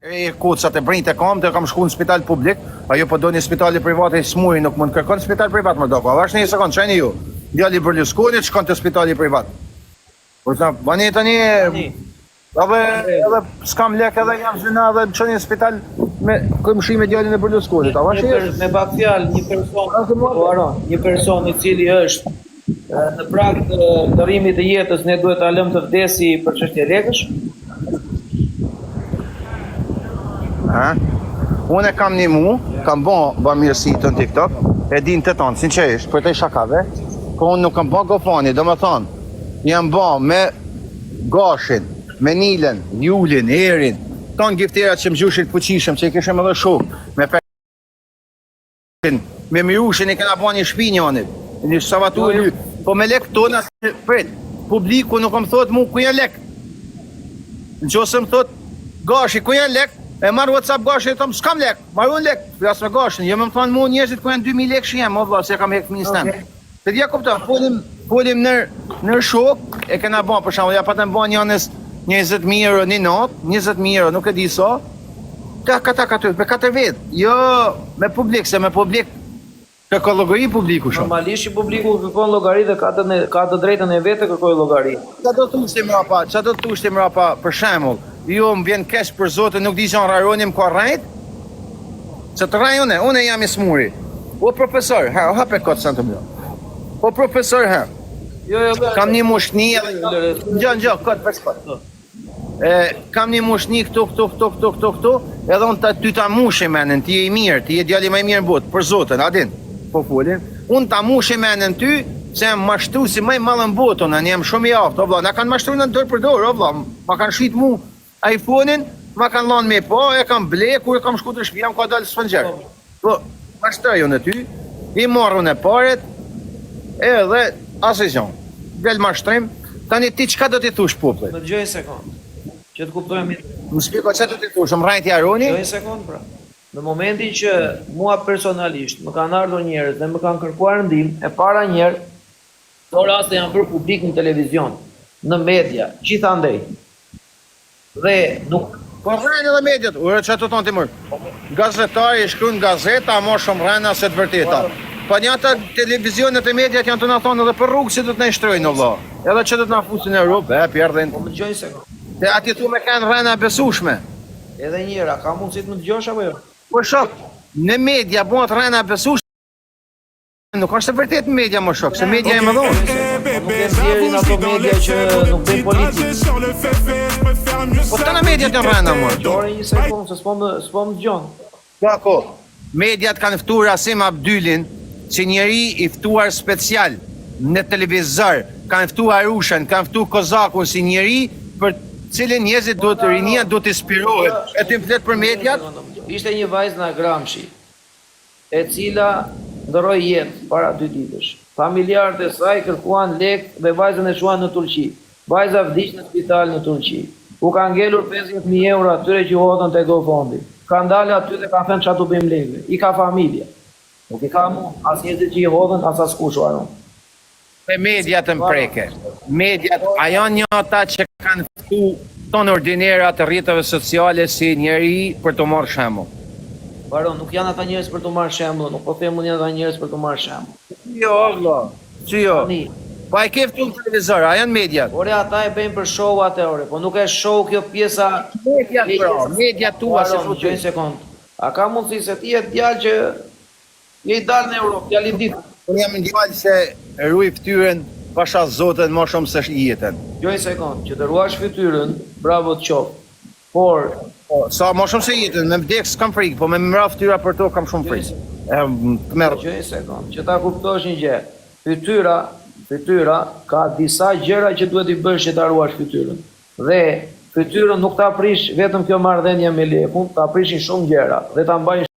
E kocat e brinjt e kam, të kam shku në spital publik, ajo po do një spitali private i smuri, nuk mund kërkon spital privat më do, vash një sekund, qajni ju, djali Berlusconi shkon të spitali privat. Por sa, bani tani, edhe s'kam lek edhe jam zhina edhe në qënë një spital me këmshi me djalin e Berlusconit, a vash Me pak fjalë, një person i cili është në prag të ndërrimit të jetës, ne duhet ta lëmë të vdesi për çështje lekësh? Unë e kam një kam ba mirësi të në TikTok, e din të tonë, sinqerisht, për të i shakave, po unë nuk kam ba gofani, do me thonë, jam ba me gashin, me nilen, julin, erin, tonë gifterat që më gjushin fuqishëm, që i kishëm edhe shok, me mirushin i kena ba një shpi njënit, një savatu e ly, po me lek tonë, publiku nuk më thot mu, ku janë lek? Në qësë më thot, gashi, ku janë lek? E marrë WhatsApp gashin e thëmë, s'kam lek, marrë unë lek, flasë me gashin, jo me më thonë mu njerëzit ku janë 2000 lek që jemë, o vla, se kam hek ministem. Se dhja kupta, folim nër shok, e kena ba, për shambull, ja pa të më ba njënës 20.000 euro një not, 20.000 euro, nuk e di so, me 4 vetë, jo me publik, se me publik, kërko logari publiku shumë. Normalisht i publiku kërkon logari dhe ka të drejtën e vetë kërkoj logari. Qa do të ushtim rapa, për shambull, jo më vjen kesh për zote, nuk di që në rajonim ka rajt, që të rajone, une jam i smuri. O profesor, o hape kotë së në të mjo. O profesor, kam një mushni, gjo, kotë, përës kotë. Kam një mushni këtu, edhe unë ty ta mushi menën, ti e i mirë, ti e djali ma i mirë në botë, për zotën, adin, po folin. Unë ta mushi menën ty, se jam mashtru si maj malë në botën, në jam shumë i aftë, o vla, na kanë mashtru në dorë për dorë, o vla, ma kanë shqit mu iPhone-in, ma kanë lanë me po, e kam ble, kur e kam shku të shpijam, ka dalë sfëngjer. Po, mashtraju në ty, i marru në paret, edhe, asizjon, del mashtrim, tani ti qka do t'i thush poplit? Në gjoj sekund, që të kuptojmë... Më spiko që do t'i thush, më rajt jaroni? Gjoj sekund, pra. Në momentin që mua personalisht më kanë ardhur njerëz dhe më kanë kërkuar ndihmë, e para njerë, to raste janë për publik në televizion, në media, gjithandej. Dhe nuk... Po rrejnë edhe mediat, ure që të tonë të mërë. Gazetari shkru në gazeta, a mo shumë rrejnë se të vërteta. Po njëta televizionet e mediat janë të në thonë edhe për rrugë si të të në ishtrojnë, Allah. Edhe që të të në fusin e Europë, pjerdhen. Po më gjojnë sekund. Dhe ati tu me kanë rrejnë a besushme. Edhe njëra, ka mundësit më të gjosh apo jo? Po shok, në media buat rrejnë a besushme. Nuk është të vërtet në media më shok, se media e më dhonë. Nuk e ndjeri në ato media që nuk bëjnë politikë. Po të në mediat janë rrejnë a më. Dore një sekund, se s'po më gjonë. Kako, mediat kanë ftuar Asim Abdylin, që njeri i ftuar special në televizor, kanë ftuar Arushan, kanë ftuar Kozakun si njeri për cilin njerëzit do të rinia, do të inspirohet. E të flet për mediat? Ishte një vajzë nga Gramshi, e cila ndëroi jetë para 2 ditësh. Familjarët e saj kërkuan lek dhe vajzën e shuan në Turqi. Vajza vdiq në spital në Turqi. U ka ngelur 50.000 euro atyre që hodhën te GoFondi. Ka ndalë aty dhe ka thënë çatu bëjmë lekë. I ka familja. Nuk i ka mu as njerëzit që i hodhën as askush uaron. Me mediat të mpreke. Mediat, a janë një ata që kanë ftu tonë ordinerat të rrjeteve sociale si njeri për të marrë shembull. Baron, nuk janë ata njerëz për të marrë shembull, nuk po them unë janë ata njerëz për të marrë shembull. Jo, valla. Që jo. Po ai ke ftu në televizor, a janë mediat? Ore ata e bëjnë për show atë ore, po nuk e show kjo pjesa media tua se futu. Një sekond. A ka mundësi se ti je djalë që je i dalë në Europë, djalë i ditë. Unë jam djalë që ruaj fytyrën pasha Zotën më shumë se jetën. Jo një sekond, që të ruash fytyrën, bravo të qoftë. Por sa më shumë se jetën, me vdek s'kam frikë, po me mra fytyra për to kam shumë frikë. Jo një sekond, që ta kuptosh një gjë. Fytyra ka disa gjëra që duhet i bësh që ta ruash fytyrën. Dhe fytyrën nuk ta prish vetëm kjo marrëdhënie me lekun, ta prishin shumë gjëra dhe ta mbajnë